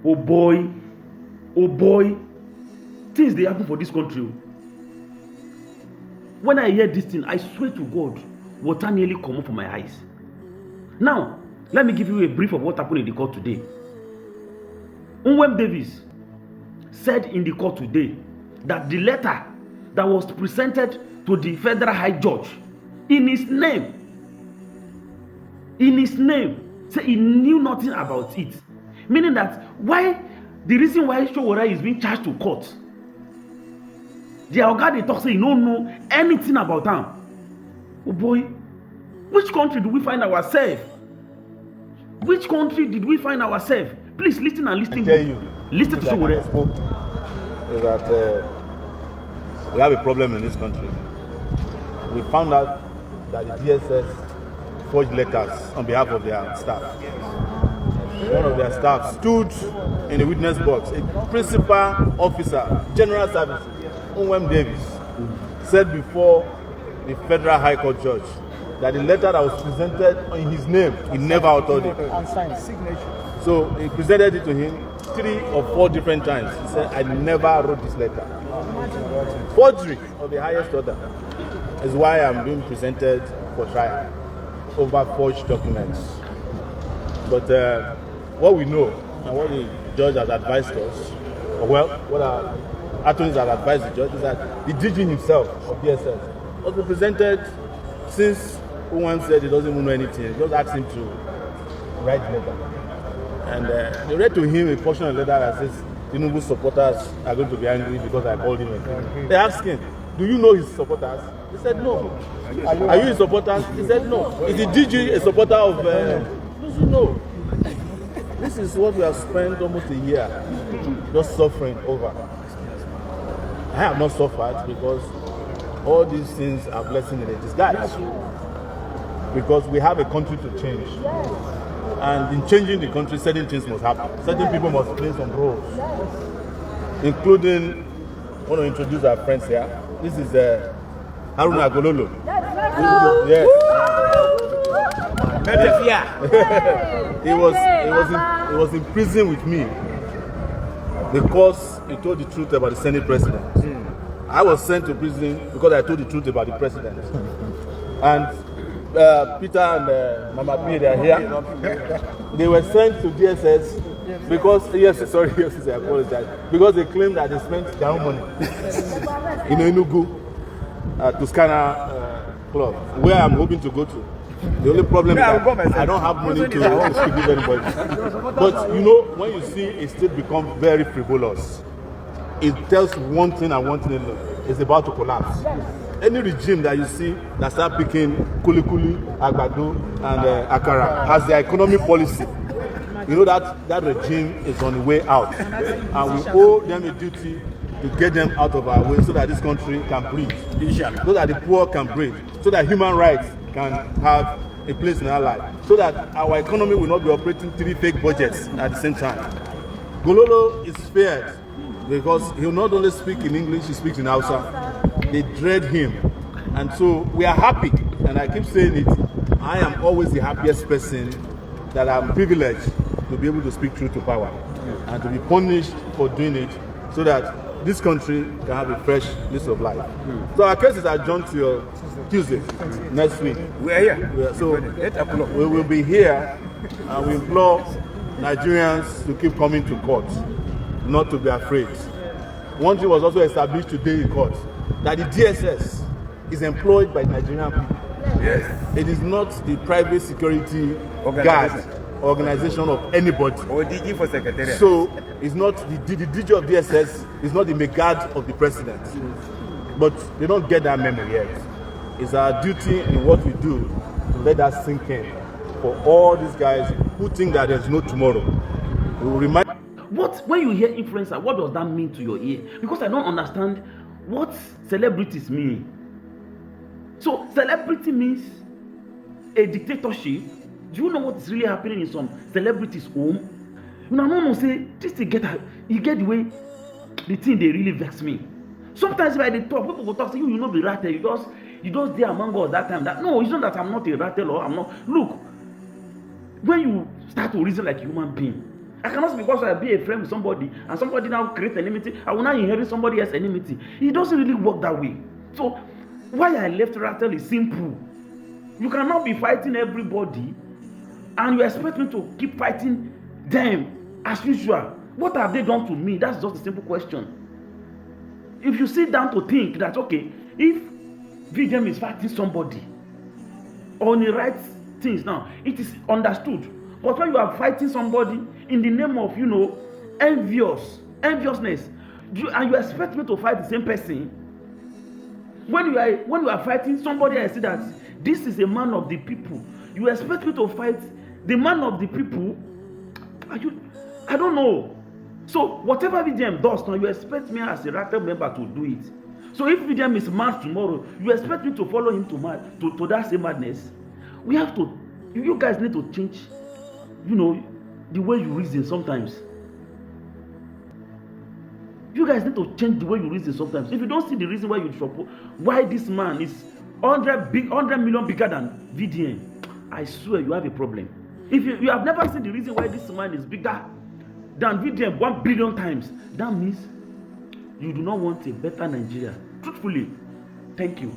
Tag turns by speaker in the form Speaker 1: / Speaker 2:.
Speaker 1: Oh boy, things they happen for this country. When I hear this thing, I swear to God, water nearly come up from my eyes. Now, let me give you a brief of what happened in the court today. Unwem Davis said in the court today that the letter that was presented to the federal high judge in his name, say he knew nothing about it. Meaning that the reason why Sowore is being charged to court, the oga dey talk say he don't know anything about him. Oh boy, which country do we find ourselves? Which country did we find ourselves? Please listen and listen. Listen to Sowore.
Speaker 2: Is that we have a problem in this country. We found out that the DSS forged letters on behalf of their staff. One of their staff stood in the witness box. A principal officer, general service, Unwem Davis, said before the federal high court judge that the letter that was presented in his name, he never authored it.
Speaker 3: Unsigned signature.
Speaker 2: So he presented it to him 3 or 4 different times. He said, I never wrote this letter. Forgery of the highest order is why I'm being presented for trial over forged documents. But what we know and what the judge has advised us, or well, what our attorneys have advised the judge is that the DG himself of DSS was presented since Unwem said he doesn't even know anything. He just asked him to write the letter. And they read to him a portion of the letter that says Tinubu supporters are going to be angry because I called him a thing. They asked him, do you know his supporters? He said no. Are you his supporters? He said no. Is the DG a supporter of... does he know? This is what we have spent almost a year just suffering over. I have not suffered because all these things are blessing in disguise. Because we have a country to change. And in changing the country, certain things must happen. Certain people must play some roles. Including, I want to introduce our friends here. This is Haruna Gololo. Yes. he was in prison with me because he told the truth about the Senate president. I was sent to prison because I told the truth about the president. And Peter and Mama P, they are here. They were sent to DSS because, I apologize, because they claimed that they spent their own money in Enugu to Scana Club, where I'm hoping to go to. The only problem is that I don't have money to speak with anybody. But you know, when you see a state become very frivolous, it tells one thing and one thing alone. It's about to collapse. Any regime that you see that start picking kulikuli, agbado, and akara has their economic policy, you know that regime is on the way out. And we owe them a duty to get them out of our way so that this country can breathe, so that the poor can breathe, so that human rights can have a place in our life, so that our economy will not be operating 3 fake budgets at the same time. Gololo is feared because he will not only speak in English, he speaks in Ansa. They dread him. And so we are happy, and I keep saying it, I am always the happiest person that I'm privileged to be able to speak truth to power and to be punished for doing it so that this country can have a fresh lease of life. So our cases are adjourned to Tuesday next week.
Speaker 3: We are here.
Speaker 2: So we will be here, and we implore Nigerians to keep coming to court, not to be afraid. One thing was also established today in court, that the DSS is employed by Nigerian people.
Speaker 3: Yes.
Speaker 2: It is not the private security guard organization of anybody.
Speaker 3: Or DG for secretariat.
Speaker 2: So it's not the DG of DSS is not the megad of the president. But they don't get that memo yet. It's our duty in what we do to let that sink in for all these guys who think that there's no tomorrow. We will remind.
Speaker 1: When you hear influencer, what does that mean to your ear? Because I don't understand what celebrities mean. So celebrity means a dictatorship. Do you know what is really happening in some celebrities' home? You know, say this thing get the way the thing they really vex me. Sometimes when they talk, people will talk, say you know be rattle, you just there among us that time. No, it's not that I'm not a rattle or I'm not. Look, when you start to reason like a human being, I cannot because I be a friend with somebody and somebody now create enmity, I will now inherit somebody else's enmity. It doesn't really work that way. So why I left Rattle is simple. You cannot be fighting everybody and you expect me to keep fighting them as usual. What have they done to me? That's just a simple question. If you sit down to think that, okay, if VDM is fighting somebody on the right things now, it is understood. But when you are fighting somebody in the name of, enviousness, and you expect me to fight the same person, when you are fighting somebody, I see that this is a man of the people. You expect me to fight the man of the people? I don't know. So whatever VDM does now, you expect me as a Rattle member to do it. So if VDM is mad tomorrow, you expect me to follow him to that same madness? We have to. You guys need to change, the way you reason sometimes. You guys need to change the way you reason sometimes. If you don't see the reason why this man is 100 million bigger than VDM, I swear you have a problem. If you have never seen the reason why this man is bigger than VDM 1 billion times, that means you do not want a better Nigeria. Truthfully, thank you.